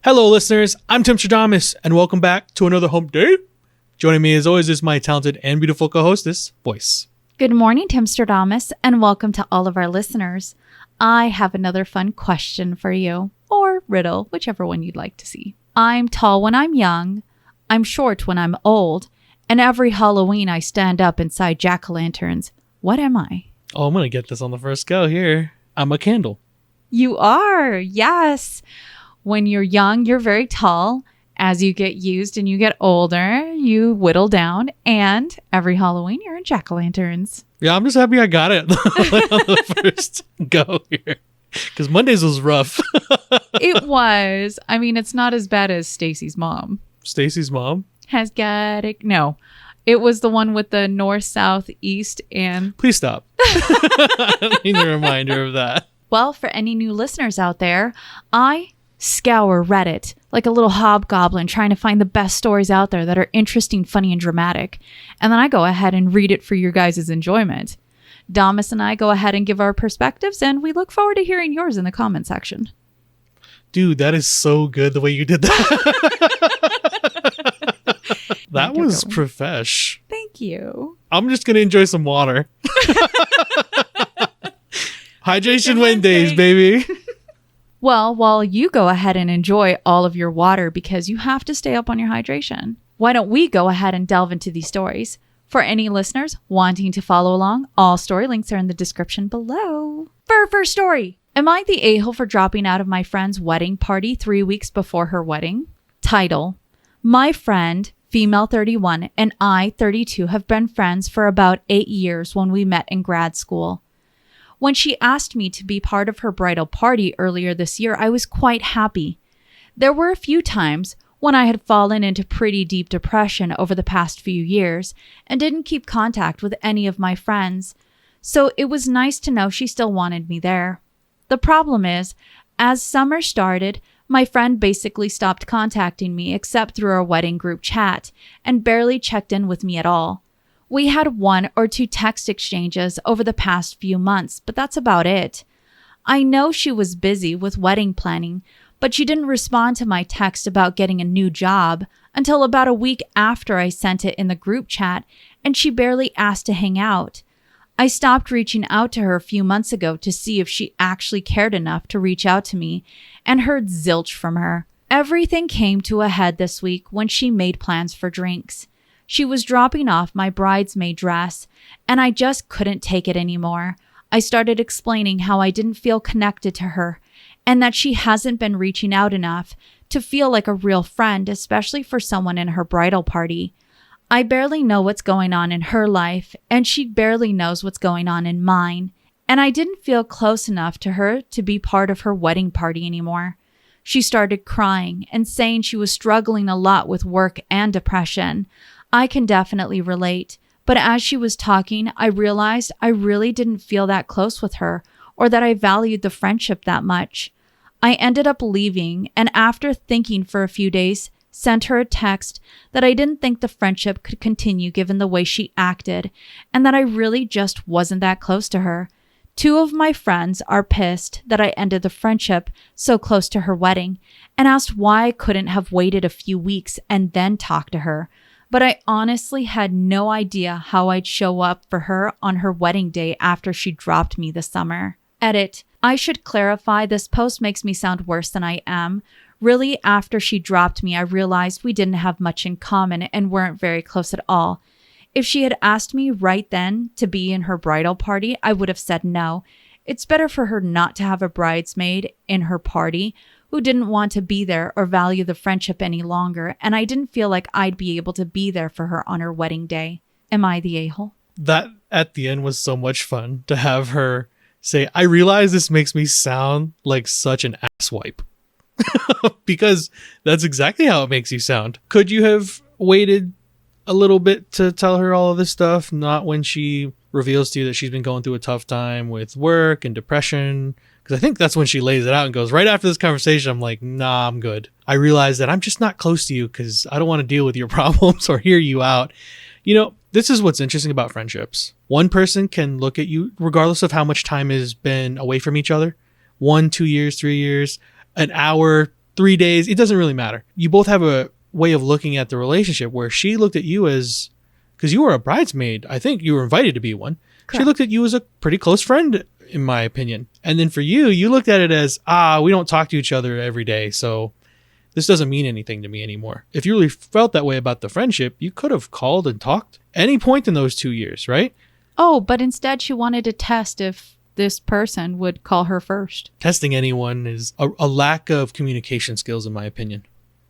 Hello, listeners. I'm Timstradamus, and welcome back to another Hump Day. Joining me, as always, is my talented and beautiful co-hostess, Voyse. Good morning, Timstradamus, and welcome to all of our listeners. I have another fun question for you, or riddle, whichever one you'd like to see. I'm tall when I'm young, I'm short when I'm old, and every Halloween I stand up inside jack-o'-lanterns. What am I? Oh, I'm going to get this on the first go here. I'm a candle. You are, yes. When you're young, you're very tall. As you get used and you get older, you whittle down, and every Halloween you're in jack-o'-lanterns. Yeah, I'm just happy I got it on the first go here. Because Mondays was rough. It was. I mean, it's not as bad as Stacy's mom. Stacy's mom? Has got it. No. It was the one with the north, south, east, and... Please stop. I need a reminder of that. Well, for any new listeners out there, I scour Reddit like a little hobgoblin trying to find the best stories out there that are interesting, funny, and dramatic. And then I go ahead and read it for your guys' enjoyment. Damus and I go ahead and give our perspectives, and we look forward to hearing yours in the comment section. Dude, that is so good the way you did that. That was profesh. Thank you. I'm just going to enjoy some water. Hydration Wednesdays, baby. Well, while you go ahead and enjoy all of your water because you have to stay up on your hydration, why don't we go ahead and delve into these stories? For any listeners wanting to follow along, all story links are in the description below. For our first story, am I the a-hole for dropping out of my friend's wedding party 3 weeks before her wedding? Title: My friend, female 31, and I, 32, have been friends for about 8 years when we met in grad school. When she asked me to be part of her bridal party earlier this year, I was quite happy. There were a few times when I had fallen into pretty deep depression over the past few years and didn't keep contact with any of my friends, so it was nice to know she still wanted me there. The problem is, as summer started, my friend basically stopped contacting me except through our wedding group chat and barely checked in with me at all. We had 1 or 2 text exchanges over the past few months, but that's about it. I know she was busy with wedding planning, but she didn't respond to my text about getting a new job until about a week after I sent it in the group chat, and she barely asked to hang out. I stopped reaching out to her a few months ago to see if she actually cared enough to reach out to me, and heard zilch from her. Everything came to a head this week when she made plans for drinks. She was dropping off my bridesmaid dress, and I just couldn't take it anymore. I started explaining how I didn't feel connected to her, and that she hasn't been reaching out enough to feel like a real friend, especially for someone in her bridal party. I barely know what's going on in her life, and she barely knows what's going on in mine, and I didn't feel close enough to her to be part of her wedding party anymore. She started crying and saying she was struggling a lot with work and depression. I can definitely relate, but as she was talking, I realized I really didn't feel that close with her or that I valued the friendship that much. I ended up leaving, and after thinking for a few days, sent her a text that I didn't think the friendship could continue given the way she acted, and that I really just wasn't that close to her. 2 of my friends are pissed that I ended the friendship so close to her wedding, and asked why I couldn't have waited a few weeks and then talk to her. But I honestly had no idea how I'd show up for her on her wedding day after she dropped me this summer. Edit: I should clarify, this post makes me sound worse than I am. Really, after she dropped me, I realized we didn't have much in common and weren't very close at all. If she had asked me right then to be in her bridal party, I would have said no. It's better for her not to have a bridesmaid in her party who didn't want to be there or value the friendship any longer, and I didn't feel like I'd be able to be there for her on her wedding day. Am I the a-hole? That at the end was so much fun to have her say, I realize this makes me sound like such an asswipe. Because that's exactly how it makes you sound. Could you have waited a little bit to tell her all of this stuff? Not when she reveals to you that she's been going through a tough time with work and depression. Because I think that's when she lays it out and goes, right after this conversation, I'm like, nah, I'm good. I realize that I'm just not close to you because I don't want to deal with your problems or hear you out. You know, this is what's interesting about friendships. One person can look at you, regardless of how much time has been away from each other. 1, 2 years, 3 years, an hour, 3 days. It doesn't really matter. You both have a way of looking at the relationship where she looked at you as, because you were a bridesmaid. I think you were invited to be one. Correct. She looked at you as a pretty close friend, in my opinion. And then for you, you looked at it as, we don't talk to each other every day, so this doesn't mean anything to me anymore. If you really felt that way about the friendship, you could have called and talked any point in those 2 years, right? Oh, but instead she wanted to test if this person would call her first. Testing anyone is a lack of communication skills, in my opinion.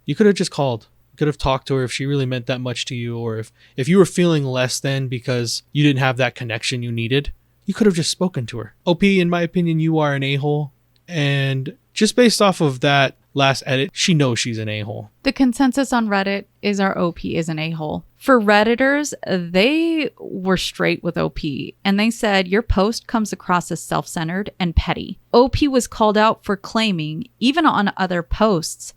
You could have just called. You could have talked to her if she really meant that much to you, or if you were feeling less than because you didn't have that connection you needed, you could have just spoken to her. OP, in my opinion, you are an a-hole. And just based off of that last edit, she knows she's an a-hole. The consensus on Reddit is our OP is an a-hole. For Redditors, they were straight with OP, and they said your post comes across as self-centered and petty. OP was called out for claiming, even on other posts,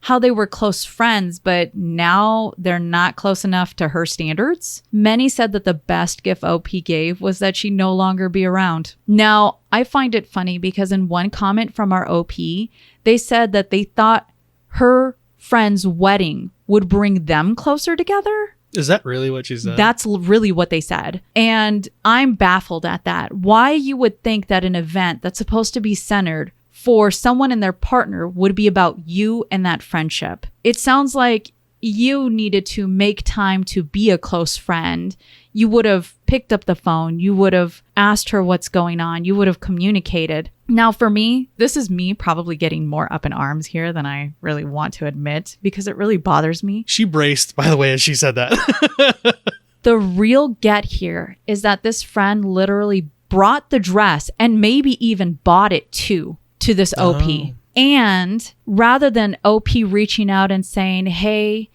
how they were close friends, but now they're not close enough to her standards. Many said that the best gift OP gave was that she no longer be around. Now, I find it funny because in one comment from our OP, they said that they thought her friend's wedding would bring them closer together. Is that really what she said? That's really what they said. And I'm baffled at that. Why you would think that an event that's supposed to be centered for someone and their partner would be about you and that friendship. It sounds like you needed to make time to be a close friend. You would have picked up the phone. You would have asked her what's going on. You would have communicated. Now for me, this is me probably getting more up in arms here than I really want to admit because it really bothers me. She braced, by the way, as she said that. The real get here is that this friend literally brought the dress and maybe even bought it too. To this OP. Oh. And rather than OP reaching out and saying, hey,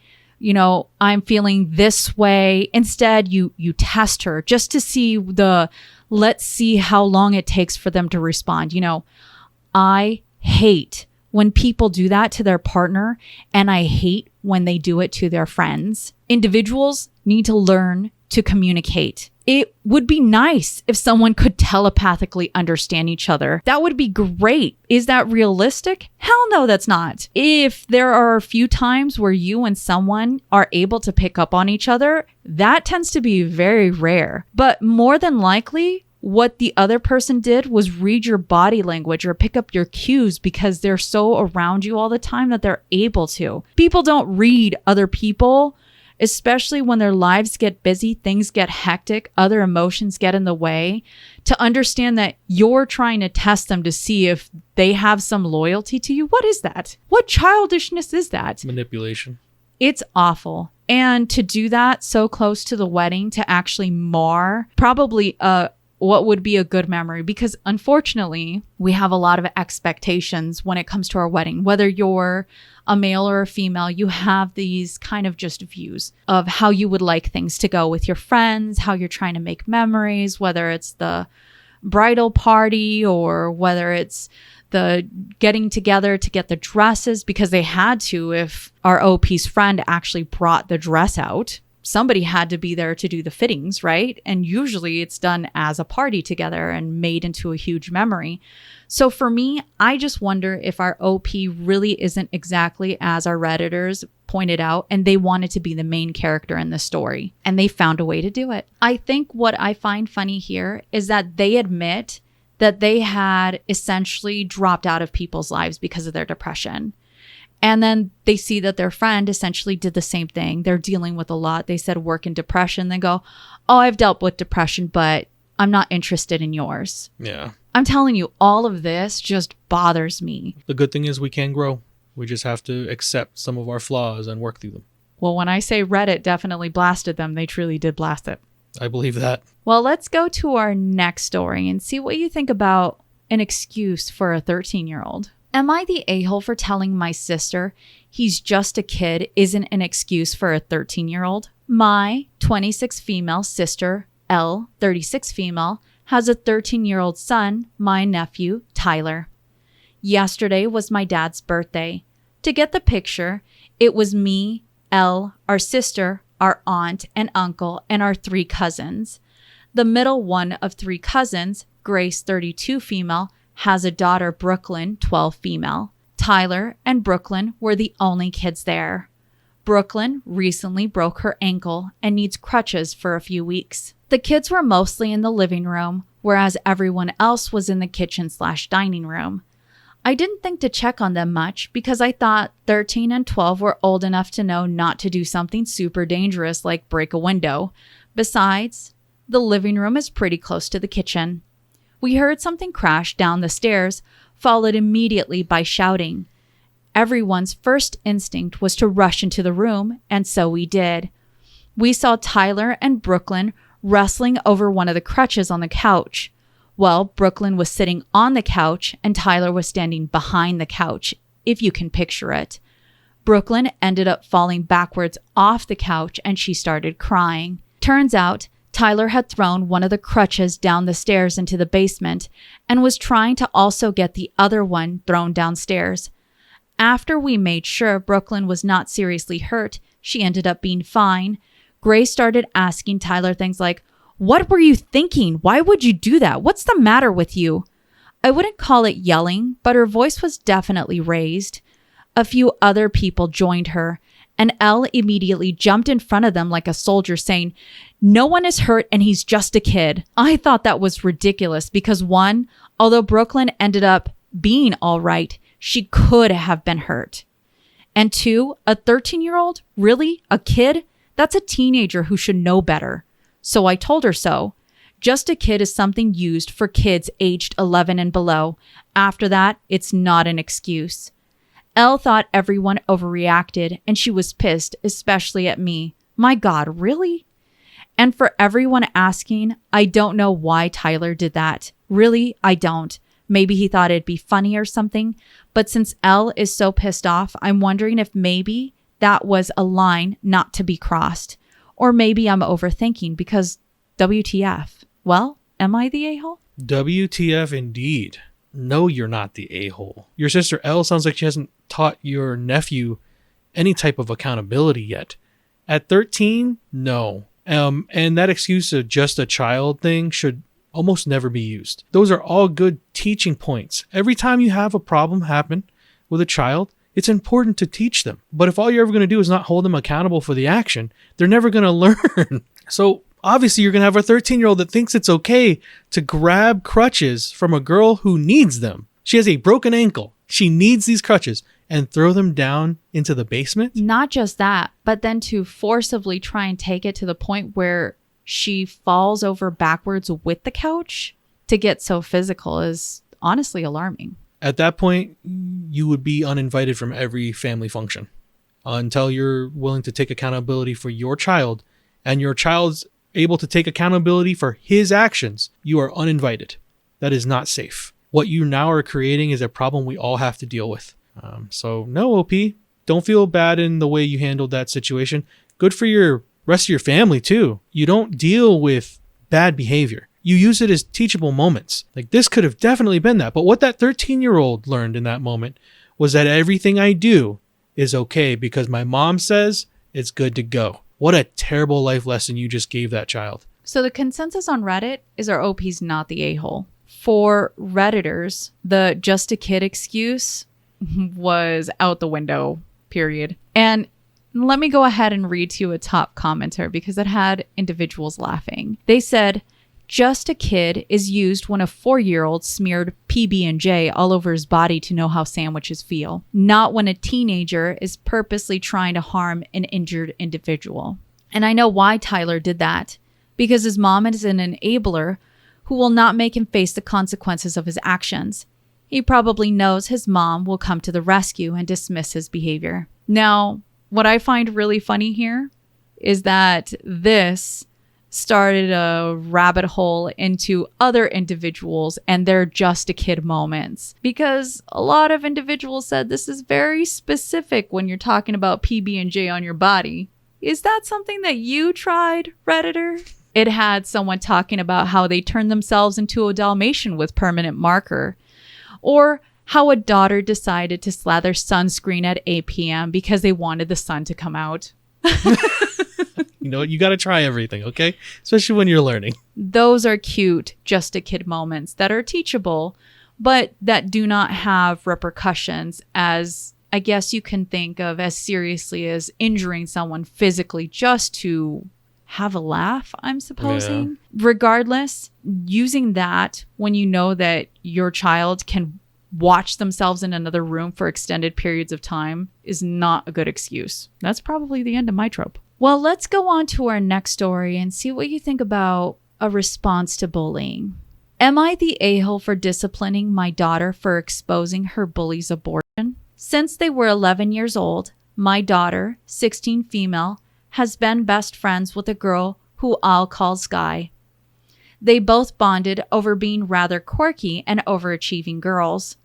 I'm feeling this way, instead you test her just to see let's see how long it takes for them to respond. I hate when people do that to their partner, and I hate when they do it to their friends. Individuals need to learn to communicate. It would be nice if someone could telepathically understand each other. That would be great. Is that realistic? Hell no, that's not. If there are a few times where you and someone are able to pick up on each other, that tends to be very rare. But more than likely, what the other person did was read your body language or pick up your cues because they're so around you all the time that they're able to. People don't read other people, especially when their lives get busy, things get hectic, other emotions get in the way, to understand that you're trying to test them to see if they have some loyalty to you. What is that? What childishness is that? Manipulation. It's awful. And to do that so close to the wedding, to actually mar probably what would be a good memory, because unfortunately we have a lot of expectations when it comes to our wedding. Whether you're a male or a female, you have these kind of just views of how you would like things to go with your friends, how you're trying to make memories, whether it's the bridal party or whether it's the getting together to get the dresses, because they had to. If our OP's friend actually brought the dress out, somebody had to be there to do the fittings, right? And usually it's done as a party together and made into a huge memory. So for me, I just wonder if our OP really isn't exactly as our Redditors pointed out, and they wanted to be the main character in the story, and they found a way to do it. I think what I find funny here is that they admit that they had essentially dropped out of people's lives because of their depression. And then they see that their friend essentially did the same thing. They're dealing with a lot. They said work and depression. They go, oh, I've dealt with depression, but I'm not interested in yours. Yeah. I'm telling you, all of this just bothers me. The good thing is we can grow. We just have to accept some of our flaws and work through them. Well, when I say Reddit definitely blasted them, they truly did blast it. I believe that. Well, let's go to our next story and see what you think about an excuse for a 13-year-old. Am I the a-hole for telling my sister he's just a kid isn't an excuse for a 13-year-old? My 26 female sister, L, 36 female, has a 13-year-old son, my nephew, Tyler. Yesterday was my dad's birthday. To get the picture, it was me, L, our sister, our aunt and uncle, and our 3 cousins. The middle one of 3 cousins, Grace, 32 female, has a daughter, Brooklyn, 12 female. Tyler and Brooklyn were the only kids there. Brooklyn recently broke her ankle and needs crutches for a few weeks. The kids were mostly in the living room, whereas everyone else was in the kitchen/dining room. I didn't think to check on them much because I thought 13 and 12 were old enough to know not to do something super dangerous like break a window. Besides, the living room is pretty close to the kitchen. We heard something crash down the stairs, followed immediately by shouting. Everyone's first instinct was to rush into the room, and so we did. We saw Tyler and Brooklyn wrestling over one of the crutches on the couch. Well, Brooklyn was sitting on the couch and Tyler was standing behind the couch, if you can picture it. Brooklyn ended up falling backwards off the couch and she started crying. Turns out, Tyler had thrown one of the crutches down the stairs into the basement and was trying to also get the other one thrown downstairs. After we made sure Brooklyn was not seriously hurt, she ended up being fine. Grace started asking Tyler things like, "What were you thinking? Why would you do that? What's the matter with you?" I wouldn't call it yelling, but her voice was definitely raised. A few other people joined her, and Elle immediately jumped in front of them like a soldier saying, "No one is hurt and he's just a kid." I thought that was ridiculous because one, although Brooklyn ended up being all right, she could have been hurt. And two, a 13-year-old? Really? A kid? That's a teenager who should know better. So I told her so. Just a kid is something used for kids aged 11 and below. After that, it's not an excuse. Elle thought everyone overreacted and she was pissed, especially at me. My God, really? And for everyone asking, I don't know why Tyler did that. Really, I don't. Maybe he thought it'd be funny or something. But since Elle is so pissed off, I'm wondering if maybe that was a line not to be crossed. Or maybe I'm overthinking because WTF? Well, am I the a-hole? WTF indeed. No, you're not the a-hole. Your sister Elle sounds like she hasn't taught your nephew any type of accountability yet. At 13, no. And that excuse of just a child thing should almost never be used. Those are all good teaching points. Every time you have a problem happen with a child, it's important to teach them. But if all you're ever going to do is not hold them accountable for the action, they're never going to learn. So obviously you're going to have a 13-year-old that thinks it's okay to grab crutches from a girl who needs them. She has a broken ankle. She needs these crutches and throw them down into the basement. Not just that, but then to forcibly try and take it to the point where she falls over backwards with the couch to get so physical is honestly alarming. At that point, you would be uninvited from every family function until you're willing to take accountability for your child and your child's able to take accountability for his actions. You are uninvited. That is not safe. What you now are creating is a problem we all have to deal with. So no, OP, don't feel bad in the way you handled that situation. Good for your rest of your family too. You don't deal with bad behavior. You use it as teachable moments. Like this could have definitely been that. But what that 13-year-old learned in that moment was that everything I do is okay because my mom says it's good to go. What a terrible life lesson you just gave that child. So the consensus on Reddit is our OP's not the a-hole. For Redditors, the just a kid excuse was out the window, period. And let me go ahead and read to you a top commenter because it had individuals laughing. They said, "Just a kid is used when a 4-year-old smeared PB&J all over his body to know how sandwiches feel, not when a teenager is purposely trying to harm an injured individual." And I know why Tyler did that, because his mom is an enabler who will not make him face the consequences of his actions. He probably knows his mom will come to the rescue and dismiss his behavior. Now, what I find really funny here is that this started a rabbit hole into other individuals and their just a kid moments, because a lot of individuals said this is very specific when you're talking about PB&J on your body. Is that something that you tried, Redditor? It had someone talking about how they turned themselves into a Dalmatian with permanent marker, or how a daughter decided to slather sunscreen at 8 p.m. because they wanted the sun to come out. You know, you got to try everything, okay? Especially when you're learning. Those are cute, just a kid moments that are teachable, but that do not have repercussions, as I guess you can think of as seriously as injuring someone physically just to have a laugh, I'm supposing. Yeah. Regardless, using that when you know that your child can watch themselves in another room for extended periods of time is not a good excuse. That's probably the end of my trope. Well, let's go on to our next story and see what you think about a response to bullying. Am I the a-hole for disciplining my daughter for exposing her bully's abortion? Since they were 11 years old, my daughter, 16 female, has been best friends with a girl who I'll call Sky. They both bonded over being rather quirky and overachieving girls.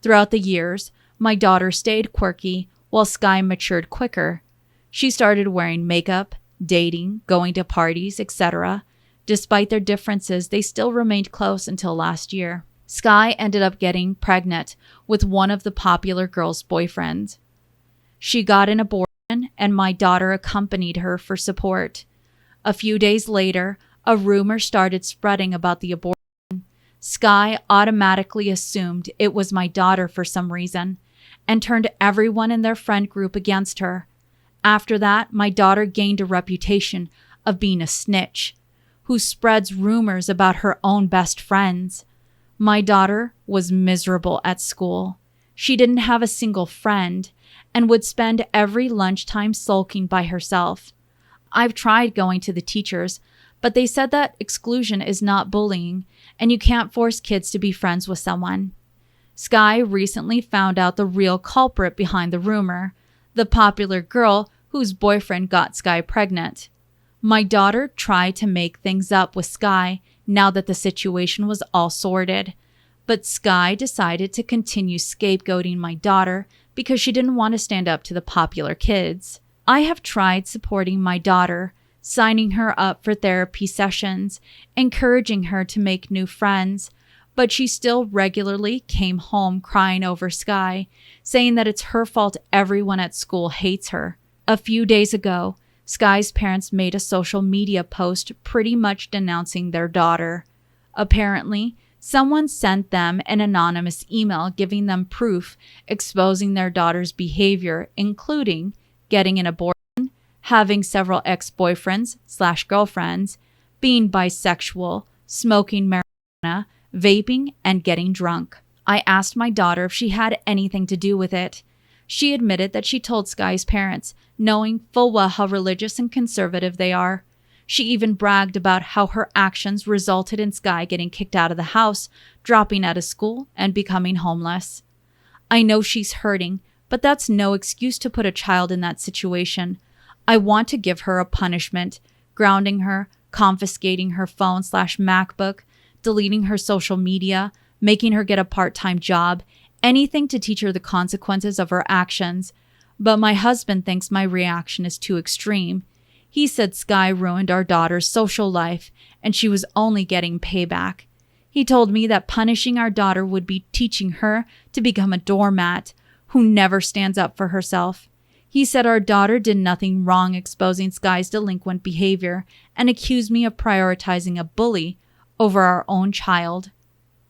Throughout the years, my daughter stayed quirky while Sky matured quicker. She started wearing makeup, dating, going to parties, etc. Despite their differences, they still remained close until last year. Sky ended up getting pregnant with one of the popular girl's boyfriends. She got an abortion, and my daughter accompanied her for support. A few days later, a rumor started spreading about the abortion. Sky automatically assumed it was my daughter for some reason and turned everyone in their friend group against her. After that, my daughter gained a reputation of being a snitch who spreads rumors about her own best friends. My daughter was miserable at school. She didn't have a single friend and would spend every lunchtime sulking by herself. I've tried going to the teachers, but they said that exclusion is not bullying and you can't force kids to be friends with someone. Sky recently found out the real culprit behind the rumor, the popular girl whose boyfriend got Sky pregnant. My daughter tried to make things up with Sky now that the situation was all sorted, but Sky decided to continue scapegoating my daughter because she didn't want to stand up to the popular kids. I have tried supporting my daughter, signing her up for therapy sessions, encouraging her to make new friends, but she still regularly came home crying over Sky, saying that it's her fault everyone at school hates her. A few days ago, Sky's parents made a social media post pretty much denouncing their daughter. Apparently, someone sent them an anonymous email giving them proof exposing their daughter's behavior, including getting an abortion, having several ex-boyfriends/girlfriends, being bisexual, smoking marijuana, vaping, and getting drunk. I asked my daughter if she had anything to do with it. She admitted that she told Sky's parents, knowing full well how religious and conservative they are. She even bragged about how her actions resulted in Sky getting kicked out of the house, dropping out of school, and becoming homeless. I know she's hurting, but that's no excuse to put a child in that situation. I want to give her a punishment, grounding her, confiscating her phone/MacBook, deleting her social media, making her get a part-time job, anything to teach her the consequences of her actions. But my husband thinks my reaction is too extreme. He said Sky ruined our daughter's social life and she was only getting payback. He told me that punishing our daughter would be teaching her to become a doormat who never stands up for herself. He said our daughter did nothing wrong exposing Sky's delinquent behavior and accused me of prioritizing a bully over our own child.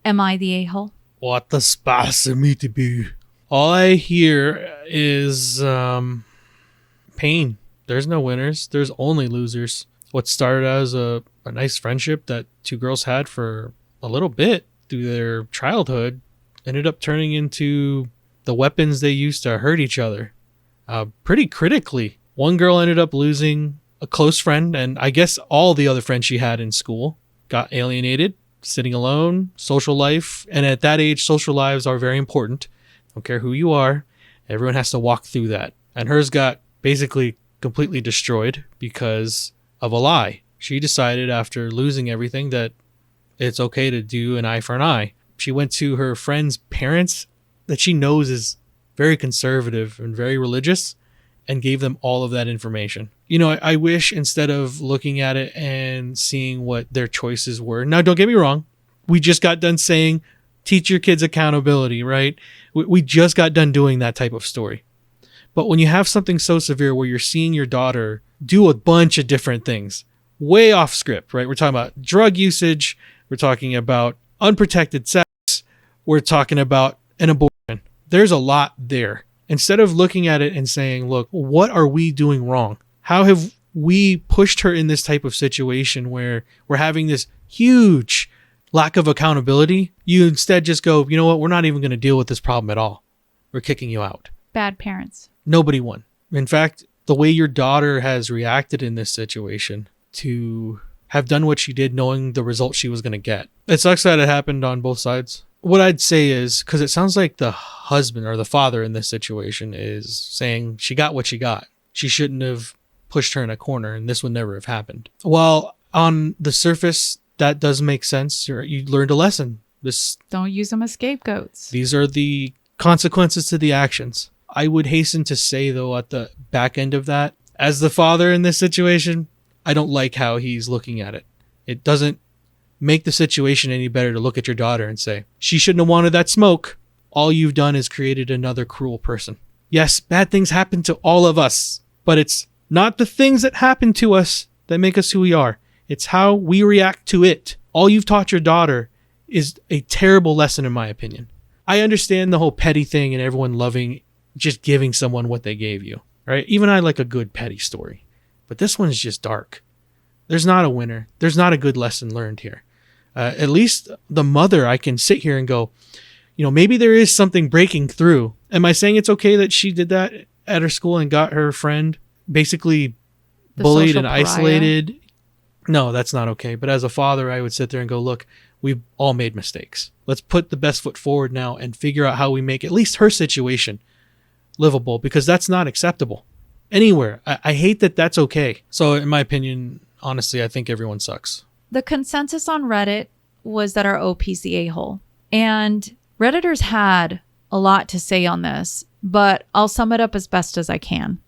Am I the a-hole? What the spice of me to be? All I hear is pain. There's no winners. There's only losers. What started as a nice friendship that two girls had for a little bit through their childhood ended up turning into the weapons they used to hurt each other. Pretty critically. One girl ended up losing a close friend, and I guess all the other friends she had in school got alienated, sitting alone, social life. And at that age, social lives are very important. Don't care who you are. Everyone has to walk through that. And hers got basically completely destroyed because of a lie. She decided after losing everything that it's okay to do an eye for an eye. She went to her friend's parents that she knows is very conservative and very religious and gave them all of that information. You know, I wish instead of looking at it and seeing what their choices were. Now, don't get me wrong. We just got done saying, teach your kids accountability, right? We just got done doing that type of story. But when you have something so severe where you're seeing your daughter do a bunch of different things, way off script, right? We're talking about drug usage. We're talking about unprotected sex. we're talking about an abortion. There's a lot there. Instead of looking at it and saying, look, what are we doing wrong? How have we pushed her in this type of situation where we're having this huge lack of accountability? You instead just go, you know what? We're not even going to deal with this problem at all. We're kicking you out. Bad parents. Nobody won. In fact, the way your daughter has reacted in this situation to have done what she did knowing the result she was going to get. It sucks that it happened on both sides. What I'd say is, because it sounds like the husband or the father in this situation is saying she got what she got. She shouldn't have pushed her in a corner and this would never have happened. Well, on the surface, that does make sense. You learned a lesson. Don't use them as scapegoats. These are the consequences to the actions. I would hasten to say, though, at the back end of that, as the father in this situation, I don't like how he's looking at it. It doesn't make the situation any better to look at your daughter and say, she shouldn't have wanted that smoke. All you've done is created another cruel person. Yes, bad things happen to all of us, but it's not the things that happen to us that make us who we are. It's how we react to it. All you've taught your daughter is a terrible lesson, in my opinion. I understand the whole petty thing and everyone loving just giving someone what they gave you, right? Even I like a good petty story, but this one is just dark. There's not a winner. There's not a good lesson learned here. At least the mother, I can sit here and go, you know, maybe there is something breaking through. Am I saying it's okay that she did that at her school and got her friend basically bullied and isolated? No, that's not okay. But as a father, I would sit there and go, look, we've all made mistakes. Let's put the best foot forward now and figure out how we make at least her situation livable, because that's not acceptable anywhere. I hate that that's okay. So in my opinion, honestly, I think everyone sucks. The consensus on Reddit was that our OP's the a-hole. And Redditors had a lot to say on this, but I'll sum it up as best as I can.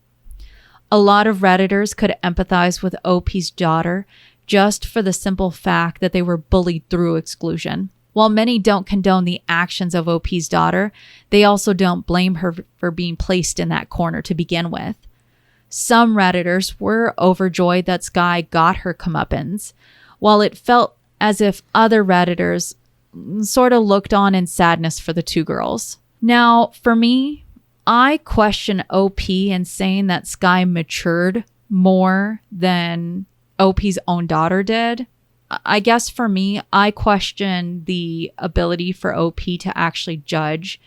A lot of Redditors could empathize with OP's daughter just for the simple fact that they were bullied through exclusion. While many don't condone the actions of OP's daughter, they also don't blame her for being placed in that corner to begin with. Some Redditors were overjoyed that Skye got her comeuppance, while it felt as if other Redditors sort of looked on in sadness for the two girls. Now, for me, I question OP in saying that Skye matured more than OP's own daughter did. I guess for me, I question the ability for OP to actually judge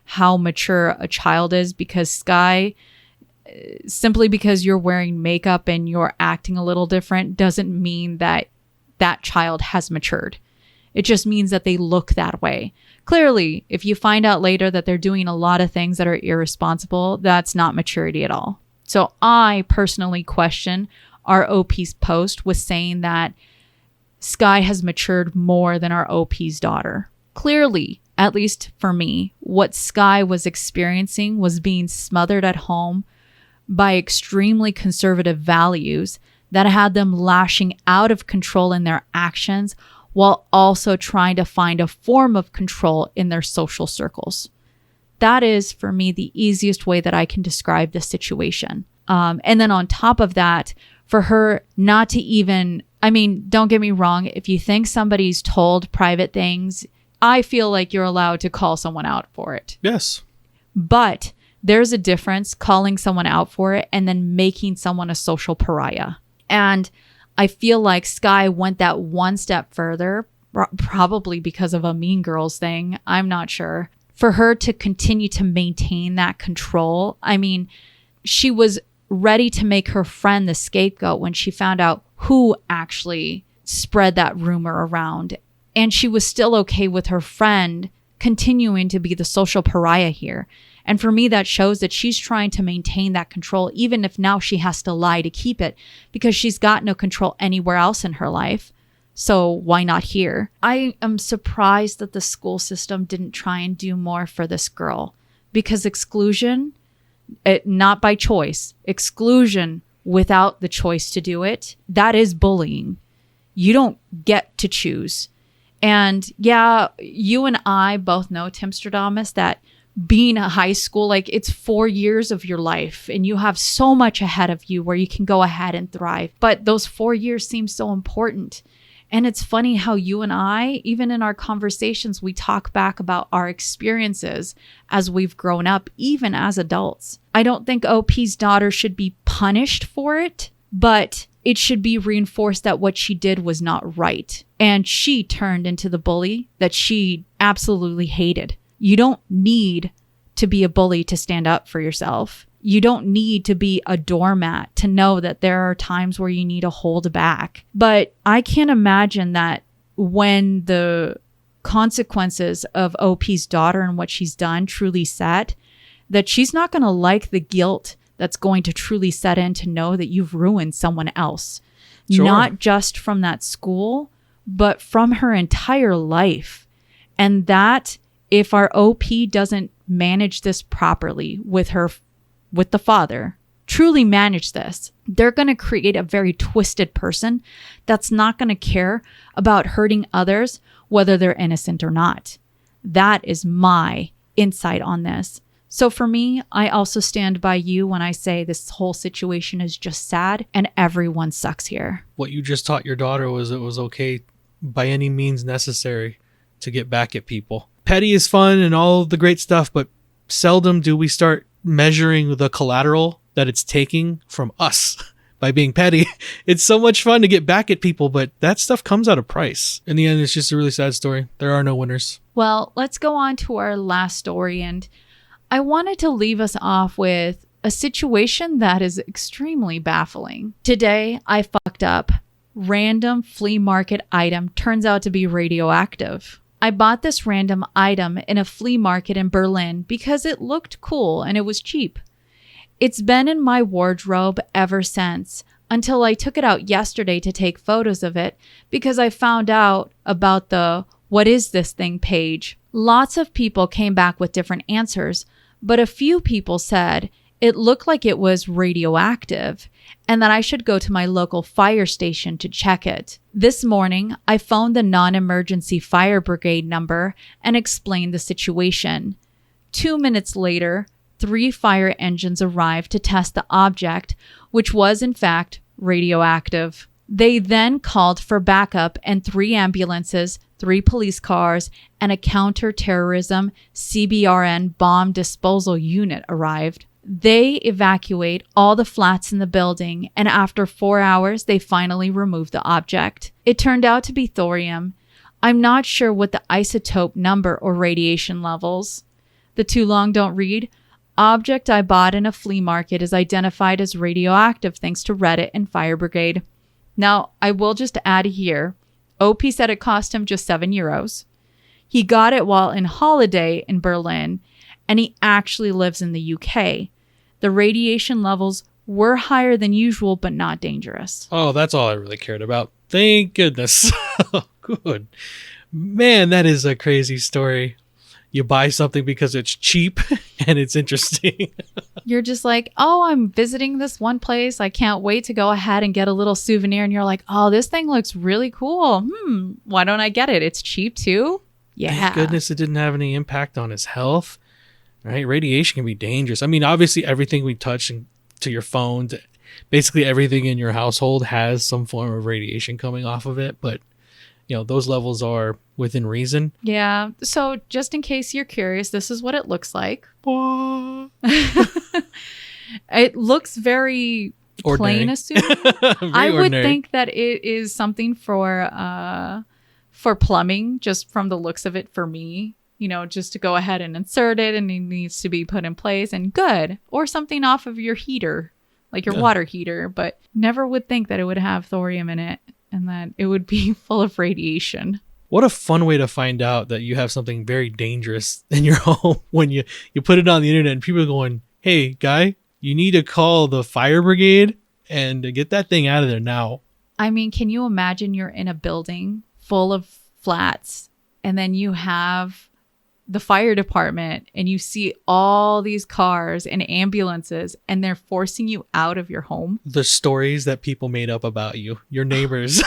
how mature a child is, because Skye, simply because you're wearing makeup and you're acting a little different doesn't mean that that child has matured. It just means that they look that way. Clearly, if you find out later that they're doing a lot of things that are irresponsible, that's not maturity at all. So I personally question our OP's post with saying that Skye has matured more than our OP's daughter. Clearly, at least for me, what Skye was experiencing was being smothered at home by extremely conservative values that had them lashing out of control in their actions while also trying to find a form of control in their social circles. That is, for me, the easiest way that I can describe the situation. And then on top of that, for her not to even, I mean, don't get me wrong, if you think somebody's told private things, I feel like you're allowed to call someone out for it. Yes. But there's a difference calling someone out for it and then making someone a social pariah. And I feel like Skye went that one step further, probably because of a Mean Girls thing. I'm not sure. For her to continue to maintain that control, I mean, she was ready to make her friend the scapegoat when she found out who actually spread that rumor around. And she was still okay with her friend continuing to be the social pariah here. And for me, that shows that she's trying to maintain that control, even if now she has to lie to keep it, because she's got no control anywhere else in her life. So why not here? I am surprised that the school system didn't try and do more for this girl, because exclusion, not by choice, exclusion without the choice to do it, that is bullying. You don't get to choose. And yeah, you and I both know, Timstradamus, that being a high school, like, it's 4 years of your life and you have so much ahead of you where you can go ahead and thrive. But those 4 years seem so important. And it's funny how you and I, even in our conversations, we talk back about our experiences as we've grown up, even as adults. I don't think OP's daughter should be punished for it, but it should be reinforced that what she did was not right. And she turned into the bully that she absolutely hated. You don't need to be a bully to stand up for yourself. You don't need to be a doormat to know that there are times where you need to hold back. But I can't imagine that when the consequences of OP's daughter and what she's done truly set, that she's not going to like the guilt that's going to truly set in to know that you've ruined someone else. Sure. Not just from that school, but from her entire life. And that if our OP doesn't manage this properly with the father, truly manage this, they're going to create a very twisted person that's not going to care about hurting others, whether they're innocent or not. That is my insight on this. So for me, I also stand by you when I say this whole situation is just sad and everyone sucks here. What you just taught your daughter was it was okay by any means necessary to get back at people. Petty is fun and all the great stuff, but seldom do we start measuring the collateral that it's taking from us by being petty. It's so much fun to get back at people, but that stuff comes at a price. In the end, it's just a really sad story. There are no winners. Well, let's go on to our last story. And I wanted to leave us off with a situation that is extremely baffling. Today, I fucked up. Random flea market item turns out to be radioactive. I bought this random item in a flea market in Berlin because it looked cool and it was cheap. It's been in my wardrobe ever since, until I took it out yesterday to take photos of it because I found out about the "What is this thing?" page. Lots of people came back with different answers, but a few people said it looked like it was radioactive and that I should go to my local fire station to check it. This morning, I phoned the non-emergency fire brigade number and explained the situation. 2 minutes later, 3 fire engines arrived to test the object, which was in fact radioactive. They then called for backup and 3 ambulances, 3 police cars, and a counter-terrorism CBRN bomb disposal unit arrived. They evacuate all the flats in the building, and after 4 hours, they finally removed the object. It turned out to be thorium. I'm not sure what the isotope number or radiation levels. The too long don't read. Object I bought in a flea market is identified as radioactive thanks to Reddit and fire brigade. Now, I will just add here, OP said it cost him just €7. He got it while in holiday in Berlin, and he actually lives in the UK. The radiation levels were higher than usual, but not dangerous. Oh, that's all I really cared about. Thank goodness. Good. Man, that is a crazy story. You buy something because it's cheap and it's interesting. You're just like, oh, I'm visiting this one place. I can't wait to go ahead and get a little souvenir. And you're like, oh, this thing looks really cool. Why don't I get it? It's cheap too. Yeah. Thank goodness it didn't have any impact on his health. Right? Radiation can be dangerous. I mean, obviously everything we touch to your phone, basically everything in your household has some form of radiation coming off of it. But, those levels are within reason. Yeah. So just in case you're curious, this is what it looks like. It looks very ordinary. Plain, assume. I would think that it is something for plumbing, just from the looks of it for me. Just to go ahead and insert it, and it needs to be put in place and good. Or something off of your heater, like your water heater, but never would think that it would have thorium in it and that it would be full of radiation. What a fun way to find out that you have something very dangerous in your home when you put it on the internet and people are going, hey, guy, you need to call the fire brigade and get that thing out of there now. I mean, can you imagine you're in a building full of flats and then you have the fire department and you see all these cars and ambulances and they're forcing you out of your home? The stories that people made up about you, your neighbors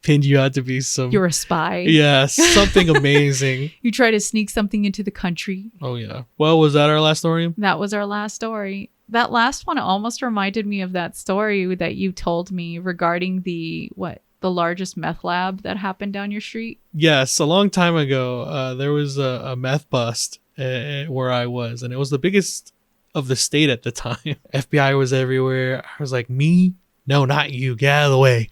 pinned you out to be You're a spy. Yeah, something amazing. You try to sneak something into the country. Oh, yeah. Well, was that our last story? That was our last story. That last one almost reminded me of that story that you told me regarding the the largest meth lab that happened down your street? Yes, a long time ago, there was a meth bust where I was, and it was the biggest of the state at the time. FBI was everywhere. I was like, me? No, not you. Get out of the way.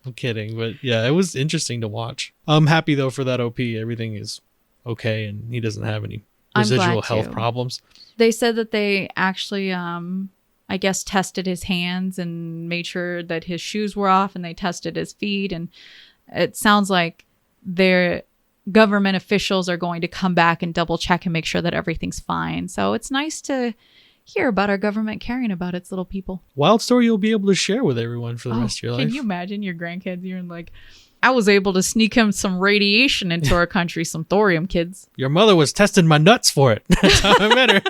I'm kidding, but yeah, it was interesting to watch. I'm happy though for that OP. Everything is okay, and he doesn't have any residual health problems. They said that they actually, I guess, tested his hands and made sure that his shoes were off, and they tested his feet. And it sounds like their government officials are going to come back and double check and make sure that everything's fine. So it's nice to hear about our government caring about its little people. Wild story you'll be able to share with everyone for the rest of your life. Can you imagine your grandkids? You're like, I was able to sneak him some radiation into our country, some thorium, kids. Your mother was testing my nuts for it. That's how I met her.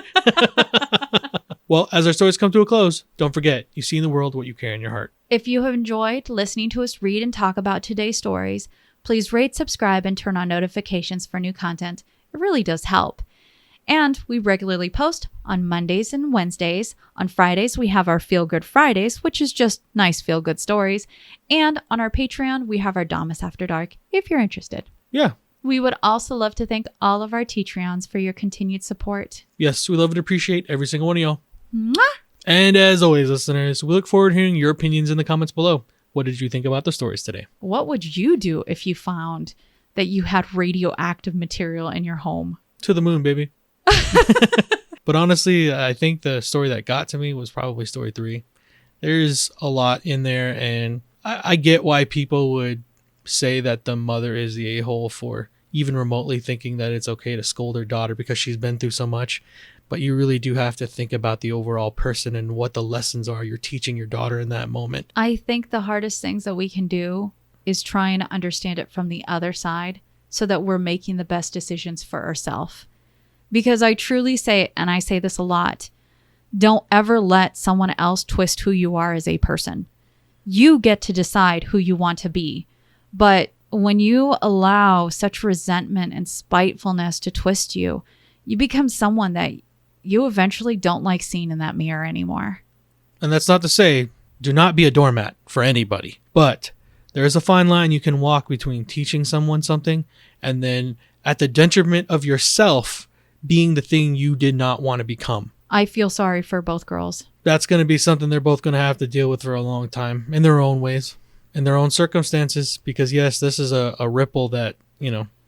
Well, as our stories come to a close, don't forget, you see in the world what you carry in your heart. If you have enjoyed listening to us read and talk about today's stories, please rate, subscribe, and turn on notifications for new content. It really does help. And we regularly post on Mondays and Wednesdays. On Fridays, we have our Feel Good Fridays, which is just nice feel good stories. And on our Patreon, we have our Damas After Dark, if you're interested. Yeah. We would also love to thank all of our Patreons for your continued support. Yes, we love and appreciate every single one of y'all. Mwah! And as always, listeners, we look forward to hearing your opinions in the comments below. What did you think about the stories today? What would you do if you found that you had radioactive material in your home? To the moon, baby. But honestly, I think the story that got to me was probably story 3. There's a lot in there, and I get why people would say that the mother is the a-hole for even remotely thinking that it's okay to scold her daughter because she's been through so much. But you really do have to think about the overall person and what the lessons are you're teaching your daughter in that moment. I think the hardest things that we can do is try and understand it from the other side so that we're making the best decisions for ourselves. Because I truly say, and I say this a lot, don't ever let someone else twist who you are as a person. You get to decide who you want to be. But when you allow such resentment and spitefulness to twist you, you become someone that you eventually don't like seeing in that mirror anymore. And that's not to say, do not be a doormat for anybody. But there is a fine line you can walk between teaching someone something and then at the detriment of yourself being the thing you did not want to become. I feel sorry for both girls. That's going to be something they're both going to have to deal with for a long time in their own ways, in their own circumstances, because yes, this is a ripple that,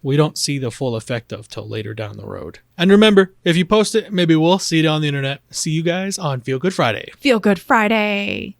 we don't see the full effect of till later down the road. And remember, if you post it, maybe we'll see it on the internet. See you guys on Feel Good Friday. Feel Good Friday.